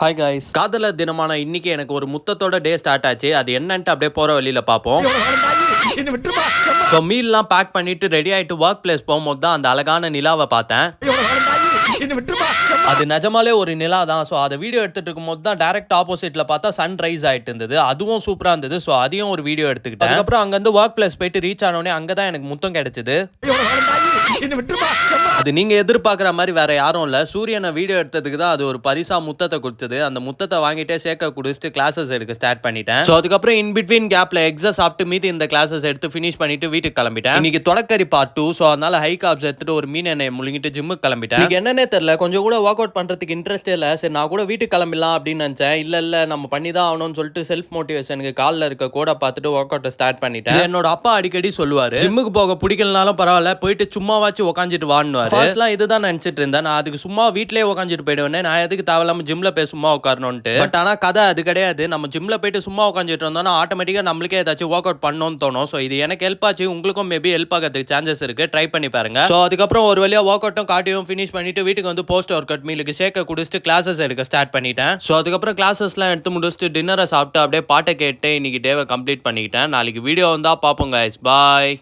Hi guys, காதலர் தினமான இன்னைக்கு எனக்கு ஒரு முத்தத்தோட டே ஸ்டார்ட் ஆச்சு. அது என்னன்ட்டு அப்படியே போற வழியில பார்ப்போம். ஸோ மீல்லாம் பேக் பண்ணிட்டு ரெடி ஆயிட்டு ஒர்க் பிளேஸ் போகும்போது தான் அந்த அழகான நிலாவை பார்த்தேன். அது நிஜமாலே ஒரு நிலா தான். ஸோ அதை வீடியோ எடுத்துட்டு இருக்கும்போது தான் டைரக்ட் ஆப்போசிட்ல பார்த்தா சன் ரைஸ் ஆயிட்டு இருந்தது. அதுவும் சூப்பரா இருந்தது. ஸோ அதையும் ஒரு வீடியோ எடுத்துக்கிட்டேன். அதுக்கப்புறம் அங்கேருந்து ஒர்க் பிளேஸ் போயிட்டு ரீச் ஆனோடனே அங்கே தான் எனக்கு முத்தம் கிடைச்சது. அது நீங்க எதிர்பார்க்குற மாதிரி வேற யாரும் இல்ல, சூரியனை வீடியோ எடுத்ததுக்கு தான் அது ஒரு பரிசா முத்தத்தை கொடுத்தது. அந்த முத்தத்தை வாங்கிட்டே ஷேக்கை குடிச்சிட்டு கிளாஸஸ் எடுக்க ஸ்டார்ட் பண்ணிட்டேன். ஸோ அதுக்கப்புறம் இன் பிட்வீன் கேப்ல எக்ஸா சாப்பிட்டு மீதி இந்த கிளாஸஸ் எடுத்து ஃபினிஷ் பண்ணிட்டு வீட்டுக்கு கிளம்பிட்டேன். இன்னைக்கு தொடக்கறி பார்ட் 2. ஸோ அதனால ஹை காப்ஸ் எடுத்துட்டு ஒரு மீன் எண்ணெய் முழுங்கிட்டு ஜிம்முக்கு கிளம்பிட்டேன். இன்னைக்கு என்னன்னே தெரியல, கொஞ்சம் கூட ஒர்க் அவுட் பண்றதுக்கு இன்ட்ரெஸ்டே இல்லை. சரி நான் கூட வீட்டுக்கு கிளம்பிடலாம் அப்படின்னு நினைச்சேன். இல்ல நம்ம பண்ணி தான் ஆகணும்னு சொல்லிட்டு செல்ஃப் மோட்டிவேஷனுக்கு காலில் இருக்க கூட பார்த்துட்டு ஒர்க் அவுட் ஸ்டார்ட் பண்ணிட்டேன். என்னோட அப்பா அடிக்கடி சொல்லுவாரு, ஜிம்முக்கு போக பிடிக்கலனாலும் பரவாயில்ல, போயிட்டு சும்மாவாச்சும் உட்காந்துட்டு வான்னு. ஃபர்ஸ்ட்லாம் இதுதான் நினைச்சிட்டு இருந்தேன். நான் அதுக்கு சும்மா வீட்லயே உட்காந்துட்டு போயிடுவேன். நான் எதுக்கு தேவையில்லாம ஜிம்ல போய் சும்மா உட்காரணும்ட்டு. பட் ஆனா கதை அது கிடையாது. நம்ம ஜிம்ல போயிட்டு சும்மா உட்காந்துட்டு இருந்தோம்னா ஆட்டோமேட்டிக்கா நம்மளுக்கே ஏதாச்சும் ஒர்க் அவுட் பண்ணணும்னு தோணும். ஸோ இது எனக்கு ஹெல்ப் ஆச்சு, உங்களுக்கும் மேபி ஹெல்ப் ஆகிறதுக்கு சான்சஸ் இருக்கு. ட்ரை பண்ணி பாருங்க. ஸோ அதுக்கப்புறம் ஒரு வழியா ஒர்க் அவுட்டும் காட்டியும் ஃபினிஷ் பண்ணிட்டு வீட்டுக்கு வந்து போஸ்ட் ஒர்க் அவுட் மீலுக்கு ஷேக்கை குடிச்சிட்டு கிளாஸஸ் எடுக்க ஸ்டார்ட் பண்ணிட்டேன். ஸோ அதுக்கப்புறம் கிளாஸஸ்லாம் எடுத்து முடிச்சுட்டு டின்னரை சாப்பிட்டு அப்படியே பாட்டை கேட்டு இன்னைக்கு டேவை கம்ப்ளீட் பண்ணிக்கிட்டேன். நாளைக்கு வீடியோ வந்தா பார்ப்போம் கைஸ். பாய்.